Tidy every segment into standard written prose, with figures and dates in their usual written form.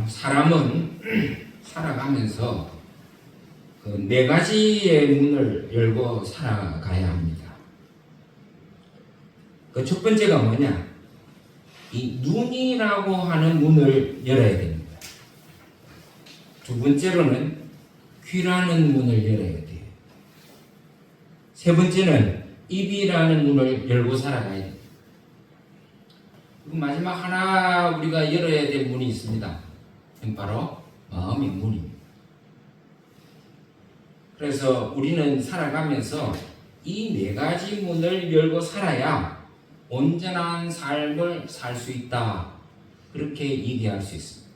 사람은 살아가면서 그 네 가지의 문을 열고 살아가야 합니다. 그 첫 번째가 뭐냐? 이 눈이라고 하는 문을 열어야 됩니다. 두 번째로는 귀라는 문을 열어야 돼요. 세 번째는 입이라는 문을 열고 살아가야 됩니다. 그리고 마지막 하나 우리가 열어야 될 문이 있습니다. 바로 마음의 문입니다. 그래서 우리는 살아가면서 이 네 가지 문을 열고 살아야 온전한 삶을 살 수 있다. 그렇게 얘기할 수 있습니다.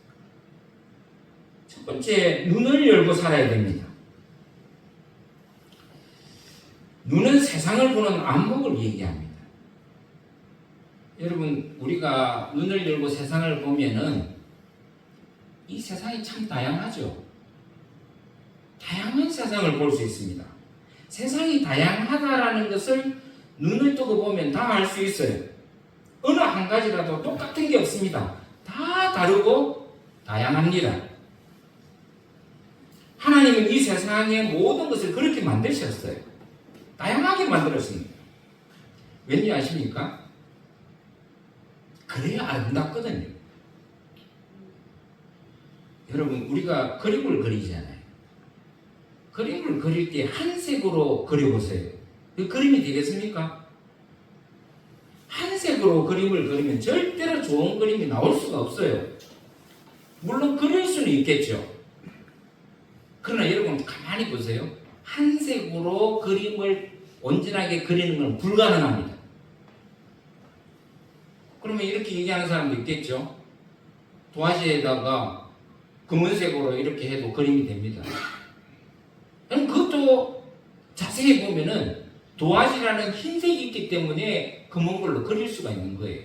첫 번째, 눈을 열고 살아야 됩니다. 눈은 세상을 보는 안목을 얘기합니다. 여러분, 우리가 눈을 열고 세상을 보면은 이 세상이 참 다양하죠. 다양한 세상을 볼 수 있습니다. 세상이 다양하다라는 것을 눈을 뜨고 보면 다 알 수 있어요. 어느 한 가지라도 똑같은 게 없습니다. 다 다르고 다양합니다. 하나님은 이 세상의 모든 것을 그렇게 만드셨어요. 다양하게 만들었습니다. 왠지 아십니까? 그래야 아름답거든요. 여러분, 우리가 그림을 그리잖아요. 그림을 그릴 때 한 색으로 그려보세요. 그 그림이 되겠습니까? 한 색으로 그림을 그리면 절대로 좋은 그림이 나올 수가 없어요. 물론 그릴 수는 있겠죠. 그러나 여러분 가만히 보세요. 한 색으로 그림을 온전하게 그리는 건 불가능합니다. 그러면 이렇게 얘기하는 사람도 있겠죠. 도화지에다가 검은색으로 이렇게 해도 그림이 됩니다. 그럼 그것도 자세히 보면은 도화지라는 흰색이 있기 때문에 검은 걸로 그릴 수가 있는 거예요.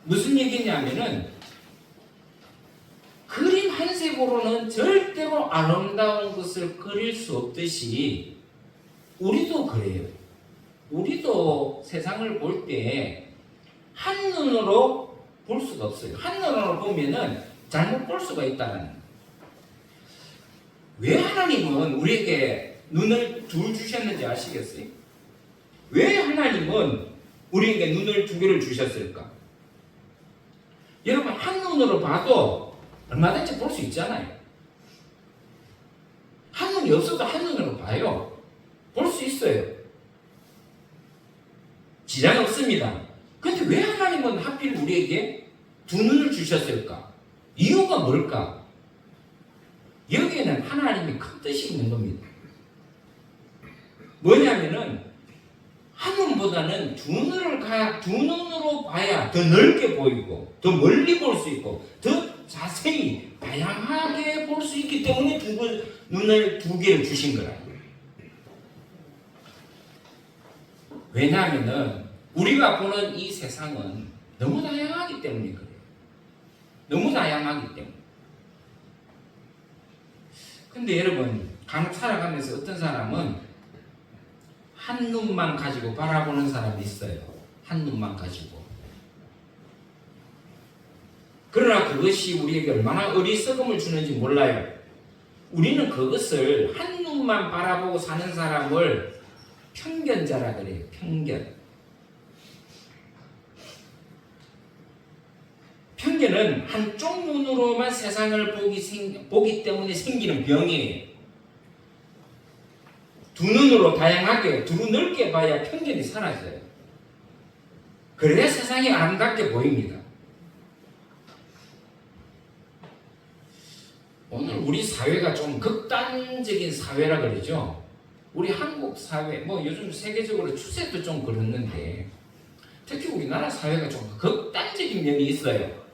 무슨 얘기냐면은 그림 한 색으로는 절대로 아름다운 것을 그릴 수 없듯이 우리도 그래요. 우리도 세상을 볼 때 한눈으로 볼 수가 없어요. 한눈으로 보면은 잘못 볼 수가 있다는 거예요. 왜 하나님은 우리에게 눈을 둘 주셨는지 아시겠어요? 왜 하나님은 우리에게 눈을 두 개를 주셨을까? 여러분, 한눈으로 봐도 얼마든지 볼 수 있잖아요. 한눈이 없어도 한눈으로 봐요. 볼 수 있어요. 지장 없습니다. 그런데 왜 하나님은 하필 우리에게 두 눈을 주셨을까? 이유가 뭘까? 여기에는 하나님이 큰 뜻이 있는 겁니다. 뭐냐면은 한눈보다는 두 눈으로 봐야 더 넓게 보이고 더 멀리 볼 수 있고 더 자세히 다양하게 볼 수 있기 때문에 눈을 두 개를 주신 거라고요. 왜냐하면은 우리가 보는 이 세상은 너무 다양하기 때문에 그래요. 너무 다양하기 때문에. 근데 여러분, 간혹 살아가면서 어떤 사람은 한 눈만 가지고 바라보는 사람이 있어요. 한 눈만 가지고. 그러나 그것이 우리에게 얼마나 어리석음을 주는지 몰라요. 우리는 그것을 한 눈만 바라보고 사는 사람을 편견자라 그래요. 편견. 편견은 한쪽 눈으로만 세상을 보기 때문에 생기는 병이에요. 두 눈으로 다양하게, 두 넓게 봐야 편견이 사라져요. 그래야 세상이 아름답게 보입니다. 오늘 우리 사회가 좀 극단적인 사회라 그러죠. 우리 한국 사회, 요즘 세계적으로 추세도 좀 그렇는데 특히 우리나라 사회가 좀 극단적인 면이 있어요.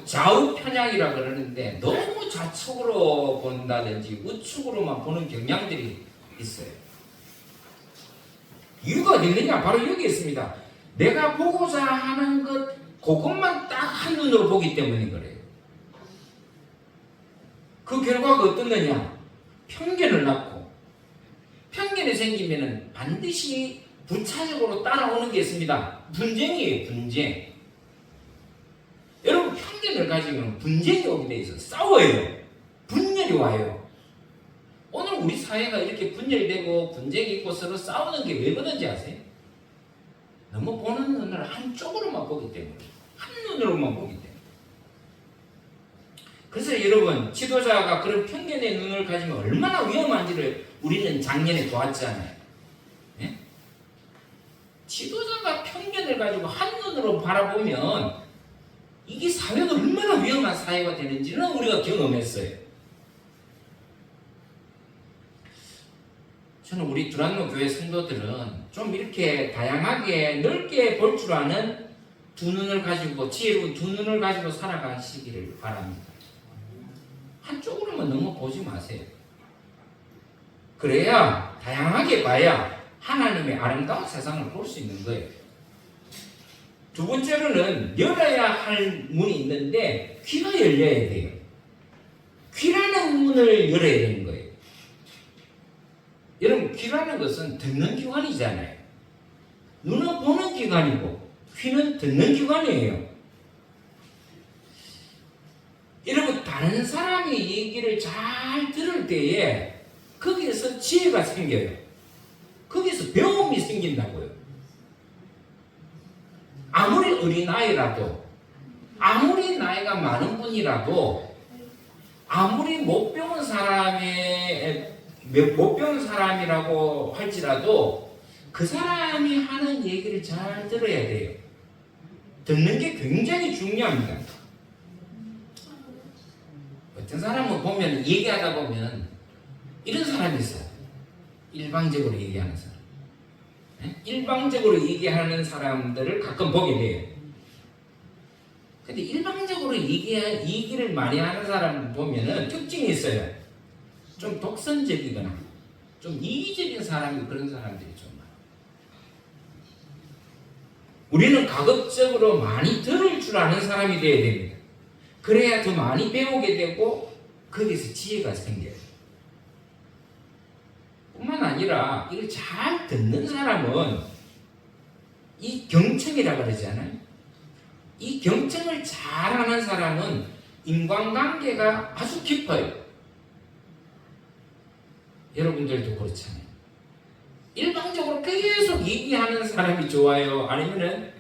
좌우 편향이라 그러는데 너무 좌측으로 본다든지 우측으로만 보는 경향들이 있어요. 이유가 어디 있느냐? 바로 여기 있습니다. 내가 보고자 하는 것 그것만 딱 한눈으로 보기 때문에 그래요. 그 결과가 어떻느냐? 편견을 낳고 편견이 생기면 반드시 부차적으로 따라오는 게 있습니다. 분쟁이에요. 분쟁. 편견을 가지면 분쟁이 오게 돼 있어. 싸워요. 분열이 와요. 오늘 우리 사회가 이렇게 분열이 되고 분쟁이 있고 서로 싸우는 게 왜 그런지 아세요? 너무 보는 눈을 한쪽으로만 보기 때문에, 한 눈으로만 보기 때문에. 그래서 여러분, 지도자가 그런 편견의 눈을 가지면 얼마나 위험한지를 우리는 작년에 보았잖아요. 예? 지도자가 편견을 가지고 한 눈으로 바라보면 이게 사회가 얼마나 위험한 사회가 되는지는 우리가 경험했어요. 저는 우리 두란노 교회 성도들은 좀 이렇게 다양하게 넓게 볼 줄 아는 두 눈을 가지고, 지혜로운 두 눈을 가지고 살아가시기를 바랍니다. 한쪽으로만 너무 보지 마세요. 그래야 다양하게 봐야 하나님의 아름다운 세상을 볼 수 있는 거예요. 두 번째로는 열어야 할 문이 있는데 귀가 열려야 돼요. 귀라는 문을 열어야 되는 거예요. 여러분, 귀라는 것은 듣는 기관이잖아요. 눈은 보는 기관이고 귀는 듣는 기관이에요. 여러분, 다른 사람이 얘기를 잘 들을 때에 거기에서 지혜가 생겨요. 거기서 배움이 생긴다고요. 아무리 어린아이라도, 아무리 나이가 많은 분이라도, 아무리 못 배운 사람이라고 할지라도 그 사람이 하는 얘기를 잘 들어야 돼요. 듣는 게 굉장히 중요합니다. 어떤 사람은 보면, 얘기하다 보면 이런 사람이 있어요. 일방적으로 얘기하는 사람. 일방적으로 얘기하는 사람들을 가끔 보게 돼요. 근데 일방적으로 얘기를 많이 하는 사람 보면은 특징이 있어요. 좀 독선적이거나 좀 이기적인 사람이, 그런 사람들이 좀 많아요. 우리는 가급적으로 많이 들을 줄 아는 사람이 되어야 됩니다. 그래야 더 많이 배우게 되고 거기서 지혜가 생겨요. 뿐만 아니라 이걸 잘 듣는 사람은 이 경청이라고 그러잖아요. 이 경청을 잘하는 사람은 인간관계가 아주 깊어요. 여러분들도 그렇잖아요. 일방적으로 계속 얘기하는 사람이 좋아요? 아니면은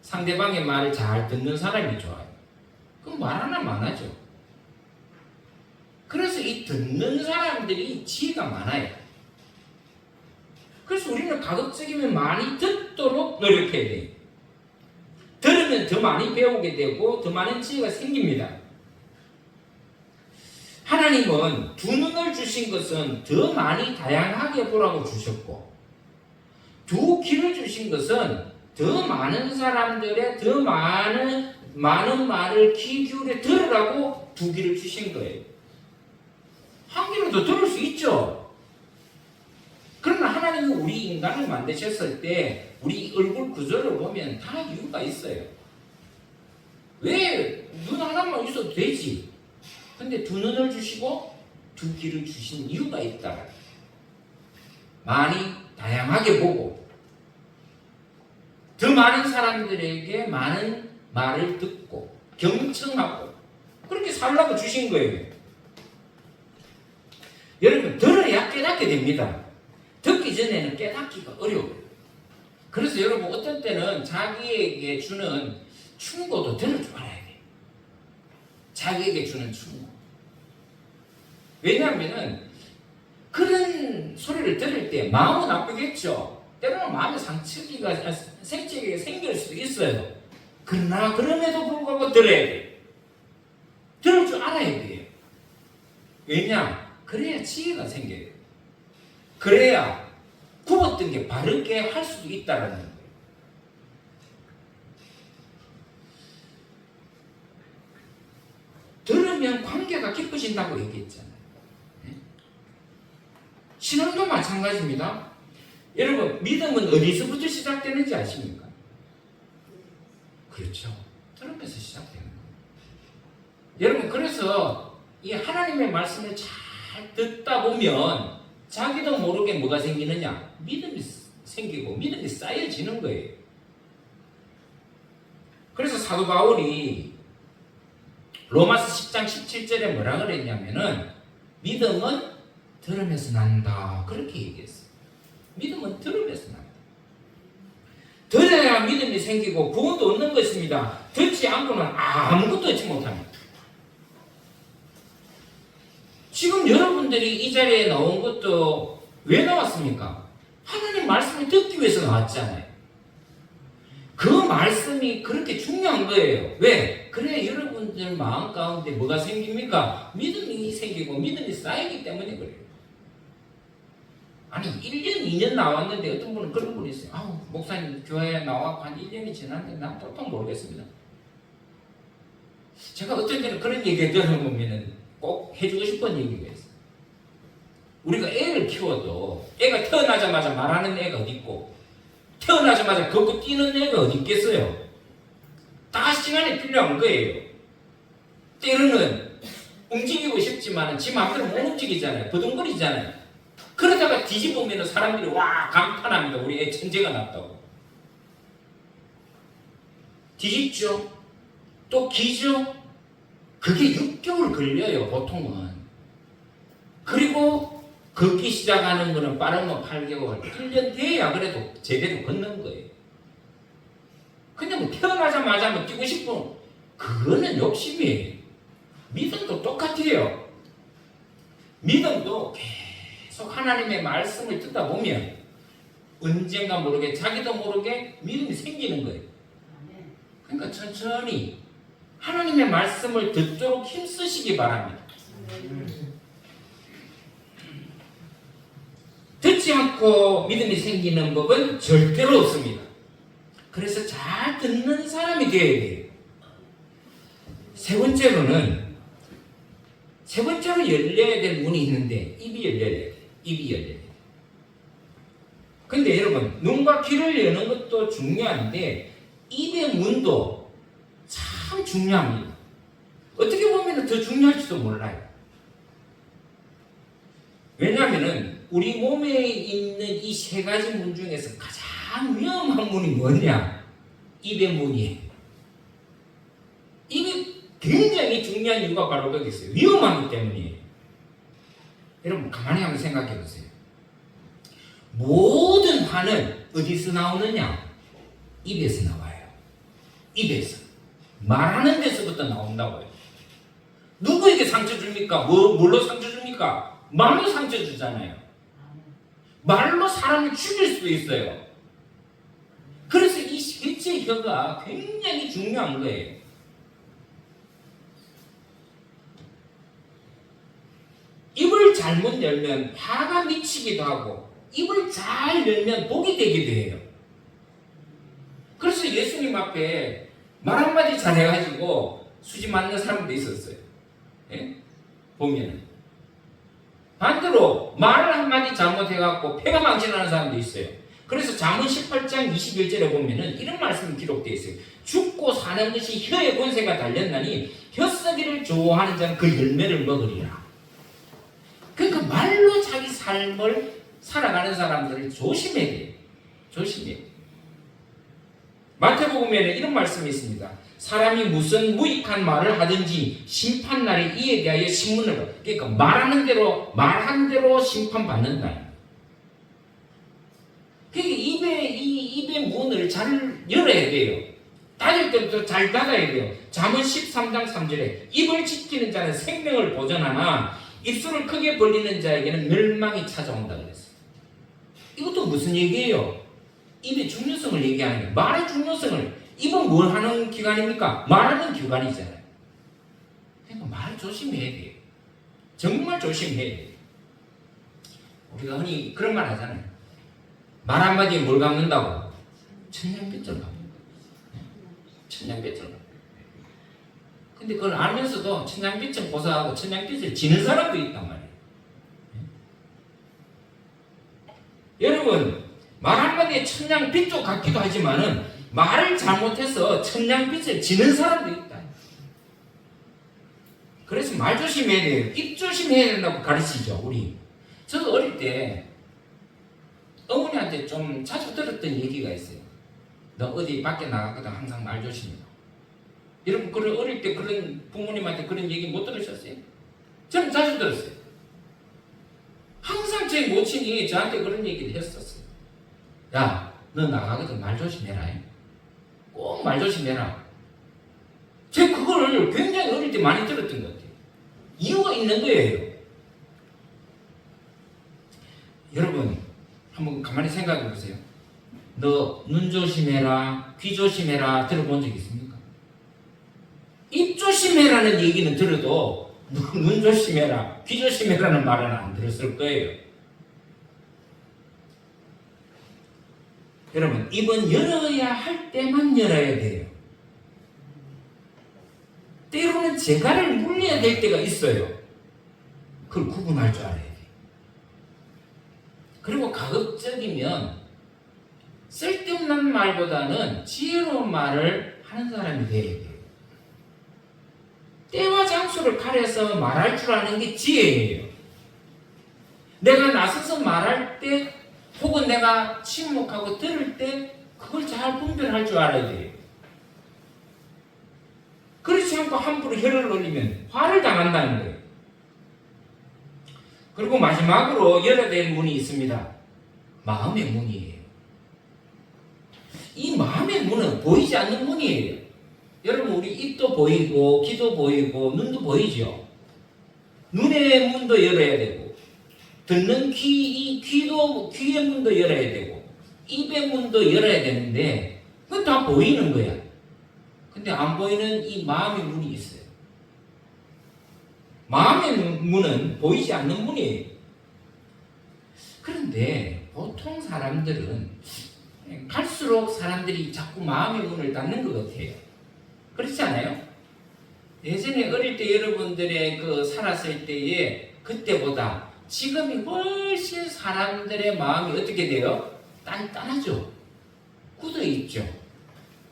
상대방의 말을 잘 듣는 사람이 좋아요? 그럼 말 하나만 하죠. 그래서 이 듣는 사람들이 지혜가 많아요. 그래서 우리는 가급적이면 많이 듣도록 노력해야 돼요. 들으면 더 많이 배우게 되고 더 많은 지혜가 생깁니다. 하나님은 두 눈을 주신 것은 더 많이 다양하게 보라고 주셨고, 두 귀를 주신 것은 더 많은 사람들의 더 많은 말을 귀 기울여 들으라고 두 귀를 주신 거예요. 한 귀로 더 들을 수 있죠. 그러나 하나님은 우리 인간을 만드셨을 때 우리 얼굴 구조를 보면 다 이유가 있어요. 왜 눈 하나만 있어도 되지? 근데 두 눈을 주시고 두 귀를 주신 이유가 있다. 많이 다양하게 보고 더 많은 사람들에게 많은 말을 듣고 경청하고 그렇게 살라고 주신 거예요. 여러분, 들어야 깨닫게 됩니다. 듣기 전에는 깨닫기가 어려워요. 그래서 여러분, 어떤 때는 자기에게 주는 충고도 들을 줄 알아야 돼요. 자기에게 주는 충고. 왜냐하면 그런 소리를 들을 때 마음은 나쁘겠죠. 때로는 마음의 상처가 생길 수도 있어요. 그러나 그럼에도 불구하고 들어야 돼요. 들을 줄 알아야 돼요. 왜냐? 그래야 지혜가 생겨요. 그래야 굽었던 게 바르게 할 수도 있다는 거예요. 들으면 관계가 깊어진다고 얘기했잖아요. 신앙도 마찬가지입니다. 여러분, 믿음은 어디서부터 시작되는지 아십니까? 그렇죠. 들으면서 시작되는 거예요. 여러분, 그래서 이 하나님의 말씀을 잘 듣다 보면 자기도 모르게 뭐가 생기느냐? 믿음이 생기고 믿음이 쌓여지는 거예요. 그래서 사도 바울이 로마서 10장 17절에 뭐라 그랬냐면은 믿음은 들음에서 난다. 그렇게 얘기했어요. 믿음은 들음에서 난다. 들어야 믿음이 생기고 구원도 얻는 것입니다. 듣지 않고는 아무것도 얻지 못합니다. 지금 여러분들이 이 자리에 나온 것도 왜 나왔습니까? 하나님 말씀을 듣기 위해서 나왔잖아요. 그 말씀이 그렇게 중요한 거예요. 왜? 그래 여러분들 마음 가운데 뭐가 생깁니까? 믿음이 생기고 믿음이 쌓이기 때문에 그래요. 아니 1년 2년 나왔는데 어떤 분은 그런 분이 있어요. 아우 목사님 교회에 나와서 한 1년이 지났는데 난 도통 모르겠습니다. 제가 어떤 때는 그런 얘기 들어보면 꼭 해주고 싶은 얘기가 있어요. 우리가 애를 키워도 애가 태어나자마자 말하는 애가 어디 있고 태어나자마자 걷고 뛰는 애가 어디 있겠어요? 다 시간이 필요한 거예요. 때로는 움직이고 싶지만 지 마음대로 못 움직이잖아요. 버둥거리잖아요. 그러다가 뒤집으면 사람들이 와 감탄합니다. 우리 애 천재가 났다고. 뒤집죠. 또 기죠. 그게 6개월 걸려요 보통은. 그리고 걷기 시작하는 거는 빠르면 8개월 1년 돼야 그래도 제대로 걷는 거예요. 근데 뭐 태어나자마자 뭐 뛰고 싶은 그거는 욕심이에요. 믿음도 똑같아요. 믿음도 계속 하나님의 말씀을 듣다 보면 언젠가 모르게 자기도 모르게 믿음이 생기는 거예요. 그러니까 천천히 하나님의 말씀을 듣도록 힘쓰시기 바랍니다. 듣지 않고 믿음이 생기는 법은 절대로 없습니다. 그래서 잘 듣는 사람이 되어야 돼요. 세 번째로 열려야 될 문이 있는데 입이 열려야 돼요. 입이 열려야 돼요. 근데 여러분 눈과 귀를 여는 것도 중요한데 입의 문도 참 중요합니다. 어떻게 보면 더 중요할지도 몰라요. 왜냐하면 우리 몸에 있는 이 세 가지 문 중에서 가장 위험한 문이 뭐냐? 입의 문이에요. 입이 굉장히 중요한 이유가 바로 거기 있어요. 위험하기 때문이에요. 여러분 가만히 한번 생각해 보세요. 모든 화는 어디서 나오느냐? 입에서 나와요. 입에서. 말하는 데서부터 나온다고요. 누구에게 상처 줍니까? 뭘로 상처 줍니까? 말로 상처 주잖아요. 말로 사람을 죽일 수도 있어요. 그래서 이 셋째 혀가 굉장히 중요한 거예요. 입을 잘못 열면 화가 미치기도 하고 입을 잘 열면 복이 되기도 해요. 그래서 예수님 앞에 말 한마디 잘해가지고 수지 맞는 사람도 있었어요. 예? 보면은 반대로 말을 한마디 잘못해갖고 폐가 망신하는 사람도 있어요. 그래서 잠언 18장 21절에 보면은 이런 말씀이 기록되어 있어요. 죽고 사는 것이 혀의 권세가 달렸나니 혀쓰기를 좋아하는 자는 그 열매를 먹으리라. 그러니까 말로 자기 삶을 살아가는 사람들을 조심해야 돼요. 조심해야 돼요. 마태복음에는 이런 말씀이 있습니다. 사람이 무슨 무익한 말을 하든지 심판날에 이에 대하여 신문을 받. 그러니까 말하는 대로 심판받는다. 그러니까 입의 문을 잘 열어야 돼요. 닫을 때부터 잘 닫아야 돼요. 잠언 13장 3절에 입을 지키는 자는 생명을 보전하나 입술을 크게 벌리는 자에게는 멸망이 찾아온다 그랬어요. 이것도 무슨 얘기예요? 입의 중요성을 얘기하는 거예요. 말의 중요성을. 입은 뭘 하는 기관입니까? 말하는 기관이잖아요. 그러니까 말 조심해야 돼요. 정말 조심해야 돼요. 우리가 흔히 그런 말 하잖아요. 말 한마디에 뭘 갚는다고? 천냥빚을 갚는다. 천냥빚을 갚는다. 근데 그걸 알면서도 천냥빚을 고사하고 천냥빚을 지는 사람도 있단 말이에요. 여러분 말 한마디에 천냥빚도 갚기도 하지만은 말을 잘못해서 천냥빚을 지는 사람도 있다. 그래서 말 조심해야 돼요. 입 조심해야 된다고 가르치죠. 우리. 저도 어릴 때 어머니한테 좀 자주 들었던 얘기가 있어요. 너 어디 밖에 나가거든 항상 말 조심해. 여러분 그런 어릴 때 그런 부모님한테 그런 얘기 못 들으셨어요? 저는 자주 들었어요. 항상 제 모친이 저한테 그런 얘기를 했었어요. 야, 너 나가거든 말 조심해라. 꼭 말 조심해라. 제가 그걸 굉장히 어릴 때 많이 들었던 것 같아요. 이유가 있는 거예요. 여러분 한번 가만히 생각해 보세요. 너 눈 조심해라, 귀 조심해라 들어본 적 있습니까? 입 조심해라는 얘기는 들어도 눈 조심해라, 귀 조심해라는 말은 안 들었을 거예요. 여러분, 입은 열어야 할 때만 열어야 돼요. 때로는 재갈을 물려야 될 때가 있어요. 그걸 구분할 줄 알아야 돼요. 그리고 가급적이면 쓸데없는 말보다는 지혜로운 말을 하는 사람이 돼야 돼요. 때와 장소를 가려서 말할 줄 아는 게 지혜예요. 내가 나서서 말할 때 혹은 내가 침묵하고 들을 때 그걸 잘 분별할 줄 알아야 돼요. 그렇지 않고 함부로 혀를 올리면 화를 당한다는 거예요. 그리고 마지막으로 열어야 될 문이 있습니다. 마음의 문이에요. 이 마음의 문은 보이지 않는 문이에요. 여러분 우리 입도 보이고 귀도 보이고 눈도 보이죠. 눈의 문도 열어야 되고 듣는 귀의 문도 열어야 되고 입의 문도 열어야 되는데 그건 다 보이는 거야. 근데 안 보이는 이 마음의 문이 있어요. 마음의 문은 보이지 않는 문이에요. 그런데 보통 사람들은 갈수록 사람들이 자꾸 마음의 문을 닫는 것 같아요. 그렇지 않아요? 예전에 어릴 때 여러분들의 그 살았을 때에 그때보다 지금이 훨씬 사람들의 마음이 어떻게 돼요? 단단하죠. 굳어 있죠.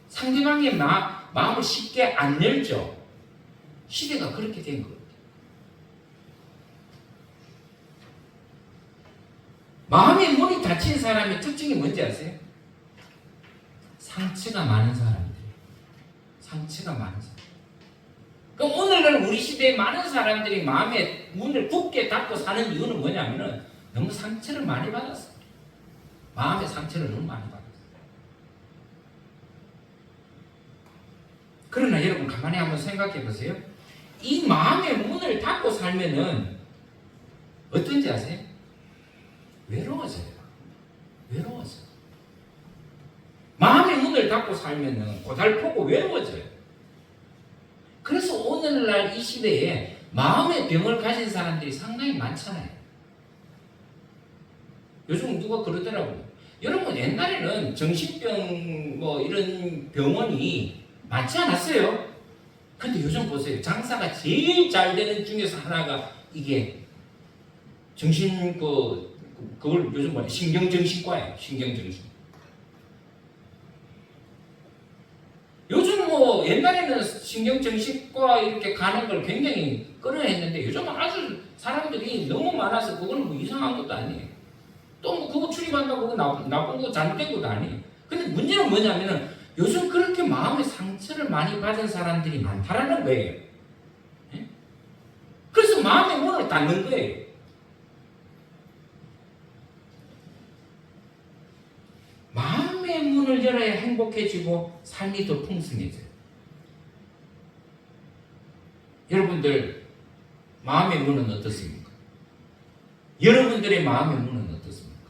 상대방의 마음을 쉽게 안 열죠. 시대가 그렇게 된 거예요. 마음의 문이 닫힌 사람의 특징이 뭔지 아세요? 상처가 많은 사람들. 상처가 많은 사람. 그럼 오늘날 우리 시대에 많은 사람들이 마음의 문을 굳게 닫고 사는 이유는 뭐냐면은 너무 상처를 많이 받았어요. 마음의 상처를 너무 많이 받았어요. 그러나 여러분 가만히 한번 생각해 보세요. 이 마음의 문을 닫고 살면은 어떤지 아세요? 외로워져요. 외로워져요. 마음의 문을 닫고 살면은 고달프고 외로워져요. 그래서 오늘날 이 시대에 마음의 병을 가진 사람들이 상당히 많잖아요. 요즘 누가 그러더라고요. 여러분 옛날에는 정신병 뭐 이런 병원이 많지 않았어요. 근데 요즘 보세요. 장사가 제일 잘 되는 중에서 하나가 이게 정신 그걸 요즘 뭐냐 신경정신과예요. 신경정신. 요즘 뭐 옛날에는 신경정신과 이렇게 가는 걸 굉장히 꺼려했는데 요즘은 아주 사람들이 너무 많아서 그건 뭐 이상한 것도 아니에요. 또 뭐 그거 출입한다고 그거 나쁜 거 잘못된 것도 아니에요. 근데 문제는 뭐냐면은 요즘 그렇게 마음의 상처를 많이 받은 사람들이 많다라는 거예요. 예? 그래서 마음의 문을 닫는 거예요. 마음의 문을 열어야 행복해지고 삶이 더 풍성해져요. 여러분들 마음의 문은 어떻습니까? 여러분들의 마음의 문은 어떻습니까?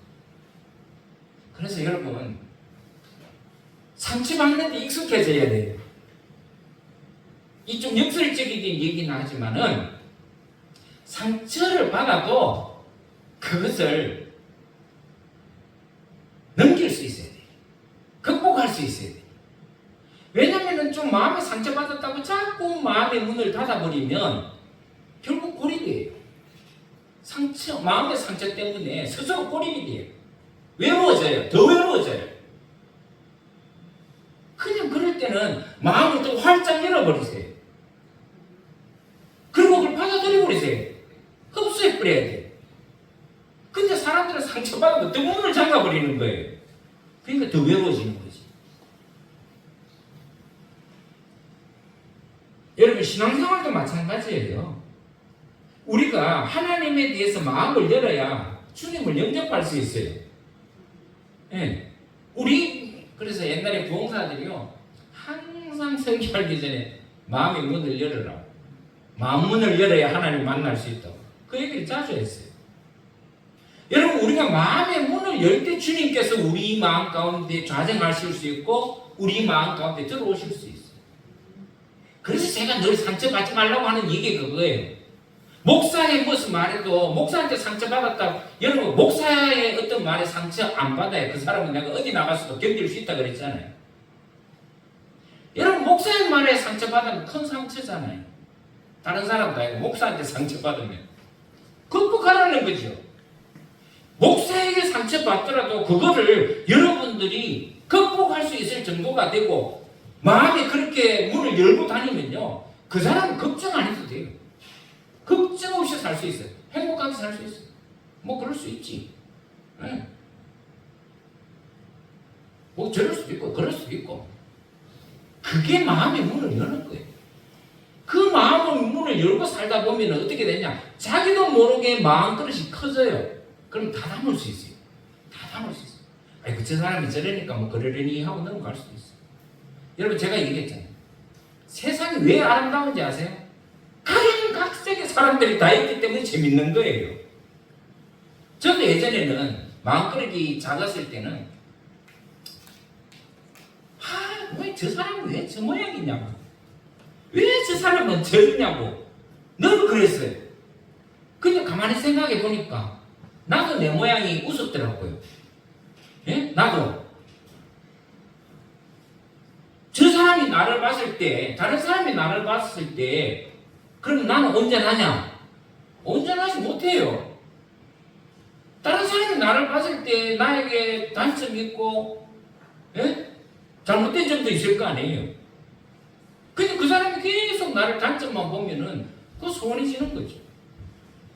그래서 여러분 상처받는 데 익숙해져야 돼요. 이 좀 역설적인 얘기는 하지만은 상처를 받아도 그것을 넘길 수 있어야 돼요. 극복할 수 있어야 돼요. 왜냐면은 좀 마음에 상처받았다고 자꾸 마음의 문을 닫아버리면 결국 고립이에요. 마음의 상처 때문에 스스로 고립이 돼요. 외로워져요. 더 외로워져요. 그냥 그럴 때는 마음을 또 활짝 열어버리세요. 그리고 그걸 받아들여버리세요. 흡수해버려야 돼요. 근데 사람들은 상처받으면 또 문을 잠가버리는 거예요. 그러니까 더 외로워지는 거지. 여러분 신앙생활도 마찬가지예요. 우리가 하나님에 대해서 마음을 열어야 주님을 영접할 수 있어요. 예. 우리 그래서 옛날에 부흥사들이요 항상 설교하기 전에 마음의 문을 열어라. 마음 문을 열어야 하나님 만날 수 있다고 그 얘기를 자주 했어요. 여러분 우리가 마음의 문을 열 때 주님께서 우리 마음 가운데 좌정하실 수 있고 우리 마음 가운데 들어오실 수 있어요. 그래서 제가 늘 상처받지 말라고 하는 얘기가 그거예요. 목사의 무슨 말해도 목사한테 상처받았다고 여러분 목사의 어떤 말에 상처 안 받아요. 그 사람은 내가 어디 나가서도 견딜 수 있다 그랬잖아요. 여러분 목사의 말에 상처받으면 큰 상처잖아요. 다른 사람도 아니고 목사한테 상처받으면 극복하라는 거죠. 목사에게 상처받더라도 그거를 여러분들이 극복할 수 있을 정도가 되고 마음에 그렇게 문을 열고 다니면요 그 사람은 걱정 안 해도 돼요. 걱정 없이 살 수 있어요. 행복하게 살 수 있어요. 뭐 그럴 수 있지. 네. 뭐 저럴 수도 있고 그럴 수도 있고 그게 마음의 문을 여는 거예요. 그 마음의 문을 열고 살다 보면 어떻게 되냐 자기도 모르게 마음그릇이 커져요. 그럼 다 담을 수 있어요. 다 담을 수 있어요. 아이고 저 사람이 저러니까 뭐 그러려니 하고 넘어갈 수도 있어요. 여러분 제가 얘기했잖아요. 세상이 왜 아름다운지 아세요? 각색의 사람들이 다 있기 때문에 재밌는 거예요. 저도 예전에는 마음그릇이 작았을 때는 왜 저 사람은 왜 저 모양이냐고 왜 저 사람은 저러냐고 너무 그랬어요. 근데 가만히 생각해 보니까 나도 내 모양이 우습더라고요. 예? 나도 저 사람이 나를 봤을 때 다른 사람이 나를 봤을 때 그럼 나는 온전하냐? 온전하지 못해요. 다른 사람이 나를 봤을 때 나에게 단점이 있고 예? 잘못된 점도 있을 거 아니에요. 근데 그 사람이 계속 나를 단점만 보면은 그 소원해지는 거죠.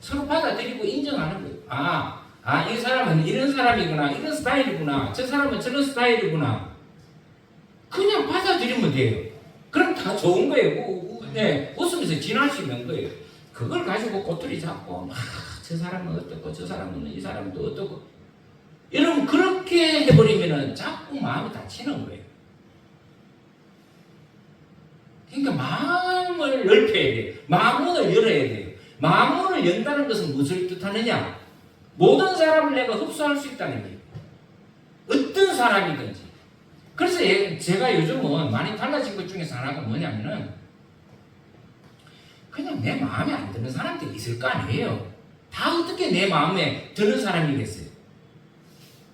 서로 받아들이고 인정하는 거예요. 이 사람은 이런 사람이구나, 이런 스타일이구나, 저 사람은 저런 스타일이구나. 그냥 받아들이면 돼요. 그럼 다 좋은 거예요. 네, 웃으면서 지날 수 있는 거예요. 그걸 가지고 꼬투리 잡고 저 사람은 어떻고 저 사람은 이 사람도 어떻고 여러분 그렇게 해버리면은 자꾸 마음이 다치는 거예요. 그러니까 마음을 넓혀야 돼요. 마음문을 열어야 돼요. 마음문을 연다는 것은 무엇을 뜻하느냐? 모든 사람을 내가 흡수할 수 있다는 거예요. 어떤 사람이든지. 그래서 제가 요즘은 많이 달라진 것 중에서 하나가 뭐냐면은 그냥 내 마음에 안 드는 사람들이 있을 거 아니에요. 다 어떻게 내 마음에 드는 사람이겠어요.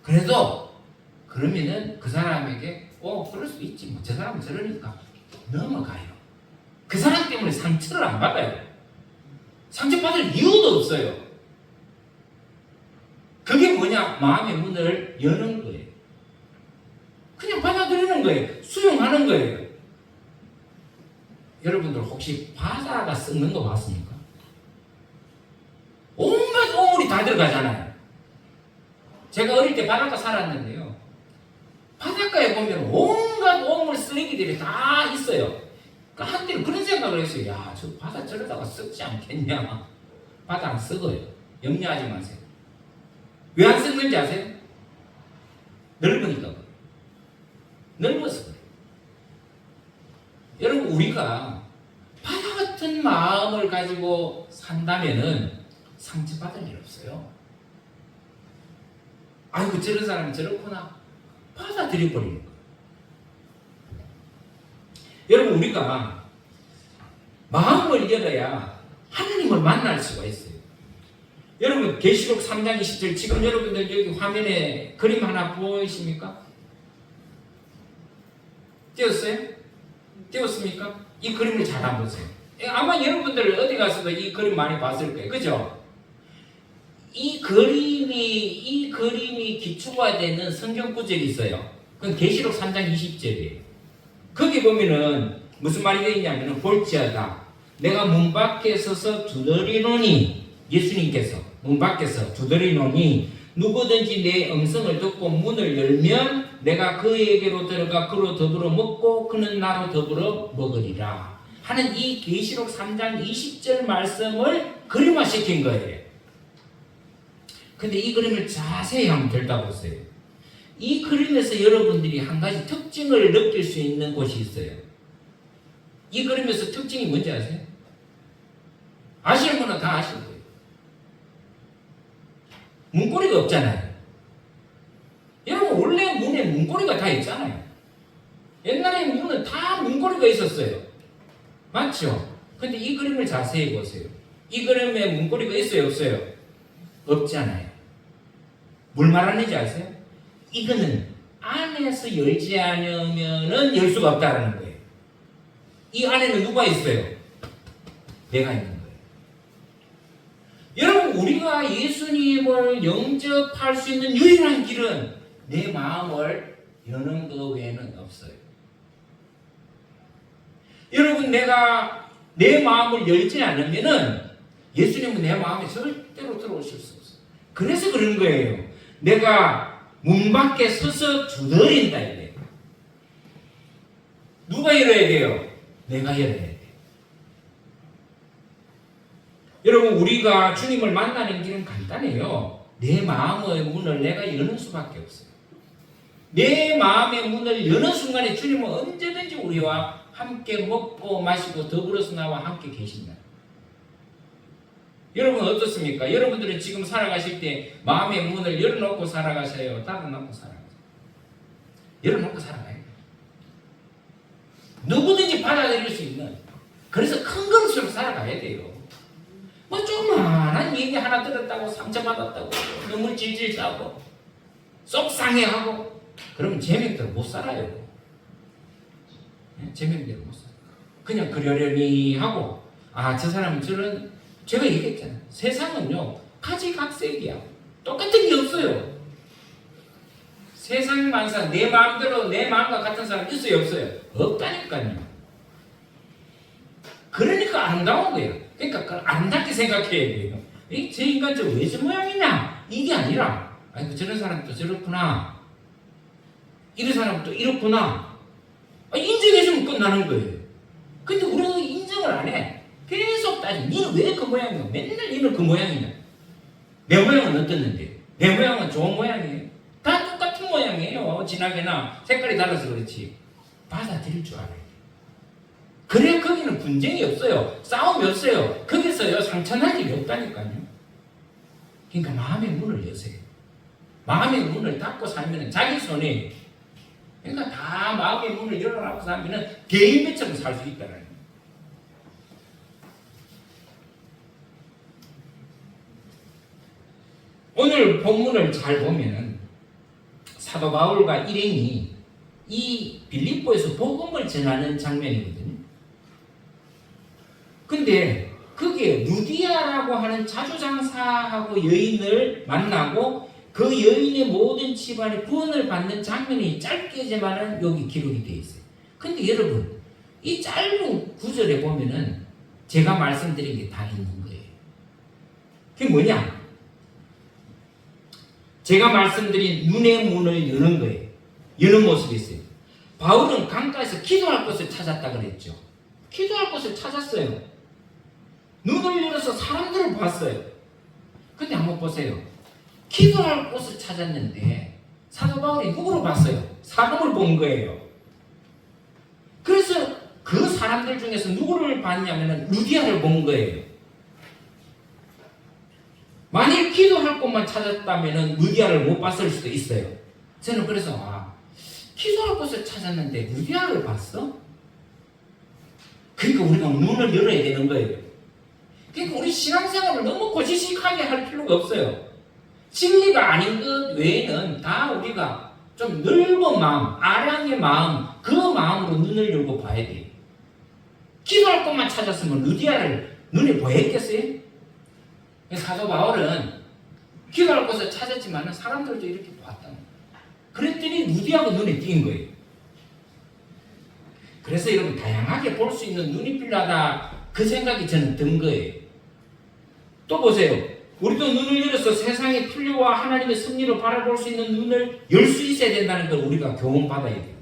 그래도 그러면은 그 사람에게 그럴 수 있지 뭐 저 사람은 저러니까 넘어가요. 그 사람 때문에 상처를 안 받아요. 상처받을 이유도 없어요. 그게 뭐냐? 마음의 문을 여는 거예요. 그냥 받아들이는 거예요. 수용하는 거예요. 여러분들 혹시 바다가 썩는 거 봤습니까? 온갖 오물이 다 들어가잖아요. 제가 어릴 때 바닷가 살았는데요. 바닷가에 보면 온갖 오물 쓰레기들이 다 있어요. 그러니까 한때는 그런 생각을 했어요. 야, 저 바다 저러다가 썩지 않겠냐. 바다 안 썩어요. 염려하지 마세요. 왜 안 썩는지 아세요? 넓으니까 그래요. 넓어서 그래요. 여러분 우리가 바다 같은 마음을 가지고 산다면은 상처받을 일 없어요. 아이고 저런 사람이 저렇구나. 받아들여버리는 거예요. 여러분 우리가 마음을 열어야 하나님을 만날 수가 있어요. 여러분 계시록 3장 20절 지금 여러분들 여기 화면에 그림 하나 보이십니까? 띄웠어요? 띄웠습니까? 이 그림을 잘 한번 보세요. 아마 여러분들 어디 가서도 이 그림 많이 봤을 거예요. 그죠? 이 그림이 기초가 되는 성경 구절이 있어요. 그건 계시록 3장 20절이에요. 거기 보면은 무슨 말이 되어 있냐면은 볼지어다 내가 문 밖에 서서 두드리노니 예수님께서 문 밖에서 두드리노니 누구든지 내 음성을 듣고 문을 열면 내가 그에게로 들어가 그로 더불어 먹고 그는 나로 더불어 먹으리라. 하는 이 계시록 3장 20절 말씀을 그림화시킨 거예요. 근데 이 그림을 자세히 한번 들여다보세요. 이 그림에서 여러분들이 한 가지 특징을 느낄 수 있는 곳이 있어요. 이 그림에서 특징이 뭔지 아세요? 아시는 분은 다 아실 거예요. 문고리가 없잖아요. 여러분 원래 문에 문고리가 다 있잖아요. 옛날에 문은 다 문고리가 있었어요. 맞죠? 근데 이 그림을 자세히 보세요. 이 그림에 문고리가 있어요, 없어요? 없잖아요. 뭘 말하는지 아세요? 이거는 안에서 열지 않으면은 열 수가 없다라는 거예요. 이 안에는 누가 있어요? 내가 있는 거예요. 여러분 우리가 예수님을 영접할 수 있는 유일한 길은 내 마음을 여는 것 외에는 없어요. 여러분 내가 내 마음을 열지 않으면은 예수님은 내 마음에 절대로 들어오실 수 없어요. 그래서 그런 거예요. 내가 문 밖에 서서 두드린다 이래요. 누가 열어야 돼요? 내가 열어야 돼요. 여러분 우리가 주님을 만나는 길은 간단해요. 내 마음의 문을 내가 여는 수밖에 없어요. 내 마음의 문을 여는 순간에 주님은 언제든지 우리와 함께 먹고 마시고 더불어서 나와 함께 계신다. 여러분 어떻습니까? 여러분들은 지금 살아가실 때 마음의 문을 열어놓고 살아가세요? 닫아놓고 살아가세요? 열어놓고 살아가요. 누구든지 받아들일 수 있는, 그래서 큰 것으로 살아가야 돼요. 뭐 조그만한 얘기 하나 들었다고 상처받았다고 눈물 질질 싸고 속상해하고 그러면 제명대로 못 살아요. 제명대로 못 살아요. 그냥 그러려니 하고 저 사람은 저런, 제가 얘기했잖아요. 세상은요 가지각색이야. 똑같은 게 없어요. 세상 만사 내 마음대로 내 마음과 같은 사람 있어요 없어요? 없다니까요. 그러니까 아름다운 거예요. 그러니까 아름답게 생각해야 돼요. 제 인간 왜 저 모양이냐 이게 아니라 저런 사람도 저렇구나, 이런 사람도 이렇구나, 인정해주면 끝나는 거예요. 근데 우리는 인정을 안 해. 계속 따지. 니는 왜 그 모양이야? 맨날 니는 그 모양이냐? 내 모양은 어떻는데? 내 모양은 좋은 모양이에요. 다 똑같은 모양이에요. 진하게나 색깔이 달라서 그렇지. 받아들일 줄 알아요. 그래 거기는 분쟁이 없어요. 싸움이 없어요. 거기서요 상처날 일이 없다니까요. 그러니까 마음의 문을 여세요. 마음의 문을 닫고 살면 자기 손에, 그러니까 다 마음의 문을 열어놓고 살면 개인배처럼 살 수 있다는 거예요. 오늘 본문을 잘 보면 사도 바울과 일행이 이 빌립보에서 복음을 전하는 장면이거든요. 근데 그게 루디아라고 하는 자주장사하고 여인을 만나고 그 여인의 모든 집안에 구원을 받는 장면이 짧게지만은 여기 기록이 되어 있어요. 근데 여러분 이 짧은 구절에 보면은 제가 말씀드린 게 다 있는 거예요. 그게 뭐냐? 제가 말씀드린 눈의 문을 여는 거예요. 여는 모습이 있어요. 바울은 강가에서 기도할 곳을 찾았다 그랬죠. 기도할 곳을 찾았어요. 눈을 열어서 사람들을 봤어요. 근데 한번 보세요. 기도할 곳을 찾았는데 사도 바울이 누구를 봤어요? 사람을 본 거예요. 그래서 그 사람들 중에서 누구를 봤냐면 루디아를 본 거예요. 만일 기도할 곳만 찾았다면 루디아를 못 봤을 수도 있어요. 저는 그래서 기도할 곳을 찾았는데 루디아를 봤어? 그러니까 우리가 눈을 열어야 되는 거예요. 그러니까 우리 신앙생활을 너무 고지식하게 할 필요가 없어요. 진리가 아닌 것 외에는 다 우리가 좀 넓은 마음, 아량의 마음, 그 마음으로 눈을 열고 봐야 돼요. 기도할 것만 찾았으면 루디아를 눈에 보였겠어요? 사도 바울은 기도할 곳을 찾았지만 사람들도 이렇게 봤다는 거예요. 그랬더니 루디아가 눈에 띈 거예요. 그래서 여러분 다양하게 볼 수 있는 눈이 필요하다, 그 생각이 저는 든 거예요. 또 보세요. 우리도 눈을 열어서 세상의 필요와 하나님의 섭리를 바라볼 수 있는 눈을 열 수 있어야 된다는 걸 우리가 교훈받아야 돼요.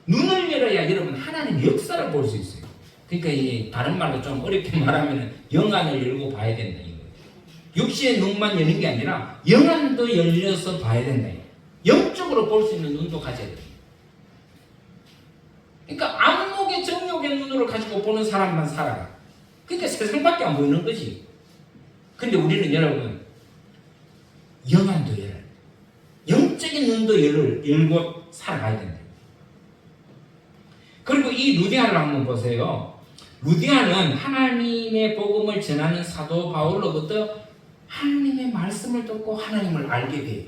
눈을 열어야 여러분 하나님의 역사를 볼 수 있어요. 그러니까 이 다른 말로 좀 어렵게 말하면 영안을 열고 봐야 된다 이거. 육신의 눈만 여는 게 아니라 영안도 열려서 봐야 된다. 영적으로 볼 수 있는 눈도 가져야 돼. 그러니까 안목의 정욕의 눈으로 가지고 보는 사람만 살아가. 그러니까 세상밖에 안 보이는 거지. 근데 우리는 여러분 영안도 열어야 돼. 영적인 눈도 열고 살아가야 된다. 그리고 이 루디아를 한번 보세요. 루디아는 하나님의 복음을 전하는 사도 바울로부터 하나님의 말씀을 듣고 하나님을 알게 돼요.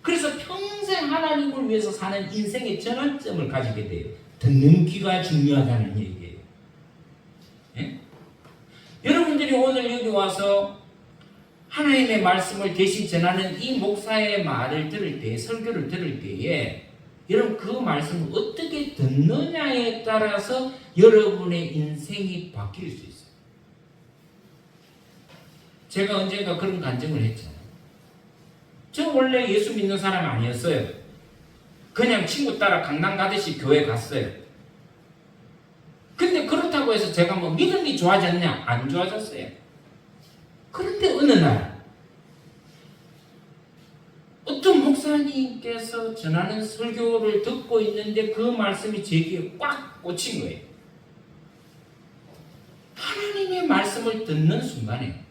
그래서 평생 하나님을 위해서 사는 인생의 전환점을 가지게 돼요. 듣는 귀가 중요하다는 얘기예요. 예? 여러분들이 오늘 여기 와서 하나님의 말씀을 대신 전하는 이 목사의 말을 들을 때, 설교를 들을 때에 여러분 그 말씀을 어떻게 듣느냐에 따라서 여러분의 인생이 바뀔 수 있어요. 제가 언젠가 그런 간증을 했잖아요. 저 원래 예수 믿는 사람 아니었어요. 그냥 친구 따라 강남 가듯이 교회 갔어요. 근데 그렇다고 해서 제가 뭐 믿음이 좋아졌냐? 안 좋아졌어요. 그런데 어느 날 어떤 목사님께서 전하는 설교를 듣고 있는데 그 말씀이 제 귀에 꽉 꽂힌 거예요. 하나님의 말씀을 듣는 순간에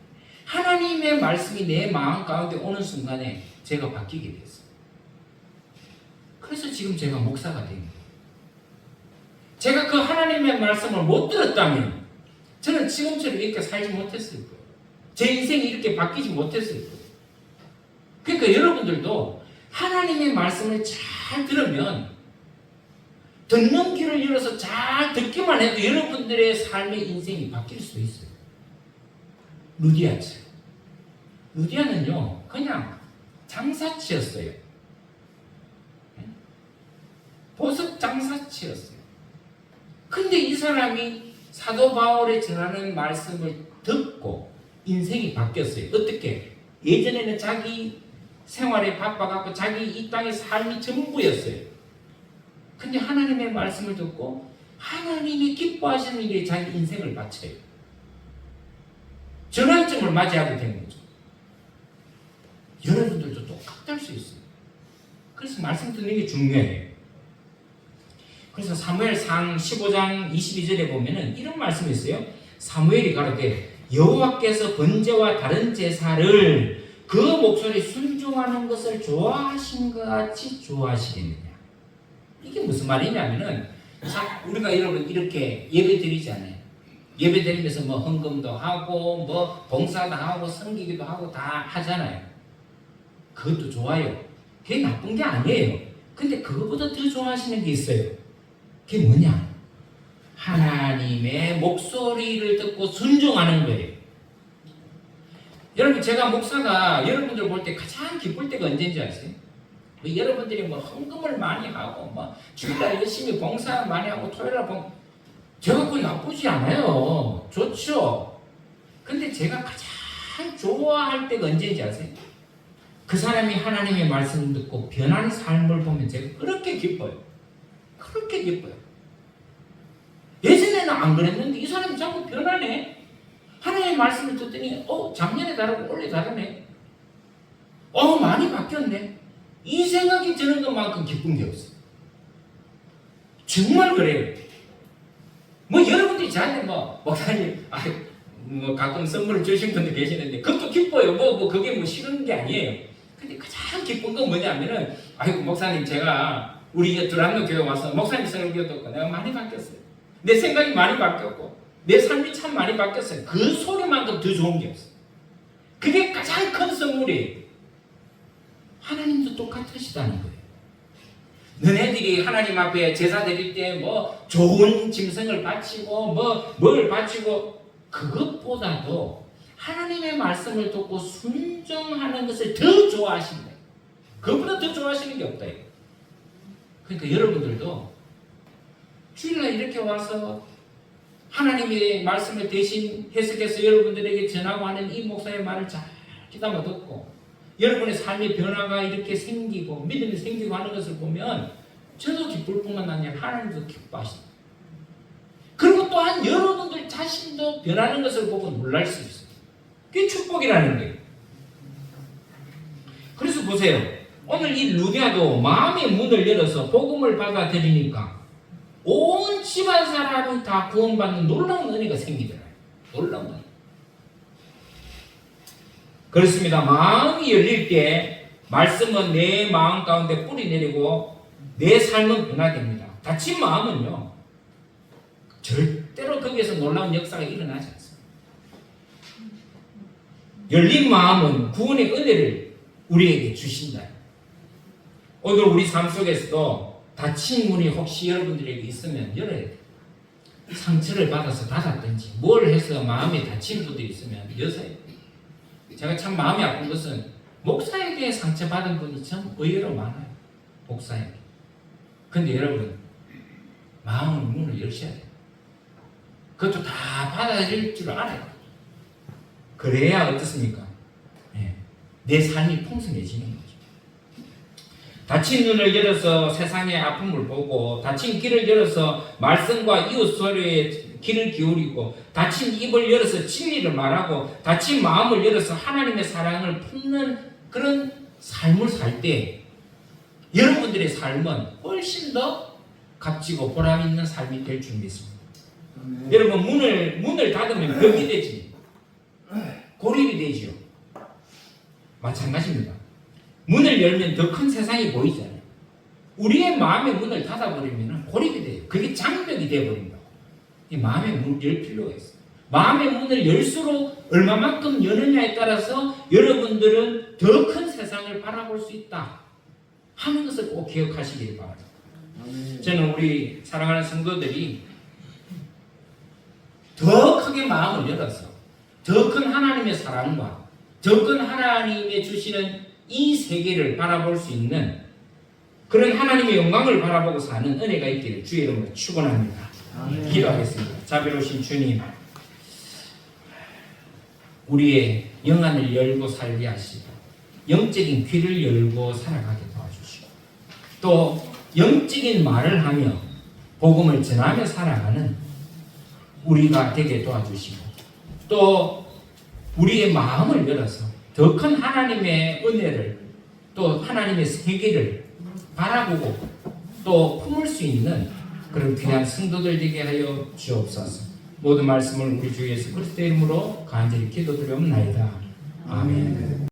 하나님의 말씀이 내 마음 가운데 오는 순간에 제가 바뀌게 됐어요. 그래서 지금 제가 목사가 된 거예요. 제가 그 하나님의 말씀을 못 들었다면 저는 지금처럼 이렇게 살지 못했을 거예요. 제 인생이 이렇게 바뀌지 못했을 거예요. 그러니까 여러분들도 하나님의 말씀을 잘 들으면 듣는 귀를 열어서 잘 듣기만 해도 여러분들의 삶의 인생이 바뀔 수 있어요. 루디아처럼. 루디아는요 그냥 장사치였어요. 보석 장사치였어요. 근데 이 사람이 사도 바울의 전하는 말씀을 듣고 인생이 바뀌었어요. 어떻게? 예전에는 자기 생활에 바빠갖고 자기 이 땅의 삶이 전부였어요. 근데 하나님의 말씀을 듣고 하나님이 기뻐하시는 일에 자기 인생을 바쳐요. 전환점을 맞이하게 된 거죠. 여러분들도 똑같을 수 있어요. 그래서 말씀 듣는 게 중요해요. 그래서 사무엘상 15장 22절에 보면은 이런 말씀이 있어요. 사무엘이 가로되 여호와께서 번제와 다른 제사를 그 목소리 순종하는 것을 좋아하신 것 같이 좋아하시겠느냐. 이게 무슨 말이냐면은 우리가 여러분 이렇게 예배 드리잖아요. 예배 드리면서 뭐 헌금도 하고 뭐 봉사도 하고 섬기기도 하고 다 하잖아요. 그것도 좋아요. 그게 나쁜 게 아니에요. 근데 그것보다 더 좋아하시는 게 있어요. 그게 뭐냐? 하나님의 목소리를 듣고 순종하는 거예요. 여러분 제가 목사가 여러분들 볼 때 가장 기쁠 때가 언제인지 아세요? 뭐 여러분들이 뭐 헌금을 많이 하고 뭐 주일날 열심히 봉사 많이 하고 토요일날 제가 그거 나쁘지 않아요. 좋죠. 근데 제가 가장 좋아할 때가 언제인지 아세요? 그 사람이 하나님의 말씀을 듣고 변하는 삶을 보면 제가 그렇게 기뻐요. 그렇게 기뻐요. 예전에는 안 그랬는데 이 사람이 자꾸 변하네. 하나님의 말씀을 듣더니 작년에 다르고 올해 다르네. 많이 바뀌었네. 이 생각이 드는 것만큼 기쁜 게 없어요. 정말 그래요. 뭐 여러분들이 저한테 목사님 가끔 선물을 주신 분들 계시는데 그것도 기뻐요. 그게 뭐 싫은 게 아니에요. 근데 가장 기쁜 건 뭐냐면은 목사님 제가 우리 두란노 교회 와서 목사님 설교 듣고 내가 많이 바뀌었어요. 내 생각이 많이 바뀌었고 내 삶이 참 많이 바뀌었어요. 그 소리만큼 더 좋은 게 없어요. 그게 가장 큰 선물이에요. 하나님도 똑같으시다는 거예요. 너네들이 하나님 앞에 제사 드릴 때 좋은 짐승을 바치고 뭘 바치고 그것보다도 하나님의 말씀을 듣고 순종하는 것을 더 좋아하신다. 그것보다 더 좋아하시는 게 없다. 그러니까 여러분들도 주일날 이렇게 와서 하나님의 말씀을 대신 해석해서 여러분들에게 전하고 하는 이 목사의 말을 잘 귀담아 듣고 여러분의 삶의 변화가 이렇게 생기고 믿음이 생기고 하는 것을 보면 저도 기쁠 뿐만 아니라 하나님도 기뻐하신다. 그러니까 여러분들도 주일날 이렇게 와서 하나님의 말씀을 대신 해석해서 여러분들에게 전하고 하는 이 목사의 말을 잘 귀담아 듣고 여러분의 삶의 변화가 이렇게 생기고 믿음이 생기고 하는 것을 보면 저도 기쁠 뿐만 아니라 하나님도 기뻐하신다. 또한 여러분들 자신도 변하는 것을 보고 놀랄 수 있어요. 그게 축복이라는 거예요. 그래서 보세요. 오늘 이 루디아도 마음의 문을 열어서 복음을 받아들이니까 온 집안 사람이 다 구원받는 놀라운 은혜가 생기더라고요. 놀라운 은혜. 그렇습니다. 마음이 열릴 때 말씀은 내 마음 가운데 뿌리 내리고 내 삶은 변화됩니다. 닫힌 마음은요, 절대로 거기에서 놀라운 역사가 일어나지 않습니다. 열린 마음은 구원의 은혜를 우리에게 주신다. 오늘 우리 삶 속에서도 닫힌 문이 혹시 여러분들에게 있으면 열어야 돼요. 상처를 받아서 닫았든지 뭘 해서 마음에 닫힌 분들이 있으면 여서야 돼요. 제가 참 마음이 아픈 것은 목사에게 상처받은 분이 참 의외로 많아요. 목사에게. 근데 여러분, 마음의 문을 열셔야 돼요. 그것도 다 받아들일 줄 알아요. 그래야 어떻습니까? 네. 내 삶이 풍성해지는 거죠. 닫힌 눈을 열어서 세상의 아픔을 보고, 닫힌 귀를 열어서 말씀과 이웃 소리에 귀를 기울이고, 닫힌 입을 열어서 진리를 말하고, 닫힌 마음을 열어서 하나님의 사랑을 품는 그런 삶을 살 때 여러분들의 삶은 훨씬 더 값지고 보람 있는 삶이 될 줄 믿습니다. 여러분, 문을 닫으면 벽이 되지, 고립이 되지요. 마찬가지입니다. 문을 열면 더 큰 세상이 보이잖아요. 우리의 마음의 문을 닫아버리면 고립이 돼요. 그게 장벽이 되어버린다고. 이 마음의 문을 열 필요가 있어요. 마음의 문을 열수록 얼마만큼 여느냐에 따라서 여러분들은 더 큰 세상을 바라볼 수 있다 하는 것을 꼭 기억하시길 바랍니다. 저는 우리 사랑하는 성도들이 더 크게 마음을 열어서 더 큰 하나님의 사랑과 더 큰 하나님의 주시는 이 세계를 바라볼 수 있는 그런 하나님의 영광을 바라보고 사는 은혜가 있기를 주의 이름으로 축원합니다. 기도하겠습니다. 자비로우신 주님, 우리의 영안을 열고 살게 하시고 영적인 귀를 열고 살아가게 도와주시고 또 영적인 말을 하며 복음을 전하며 살아가는 우리가 되게 도와주시고 또 우리의 마음을 열어서 더 큰 하나님의 은혜를 또 하나님의 세계를 바라보고 또 품을 수 있는 그런 귀한 성도들 되게 하여 주옵소서. 모든 말씀을 우리 주 예수 그리스도의 이름으로 간절히 기도드리옵나이다. 아멘.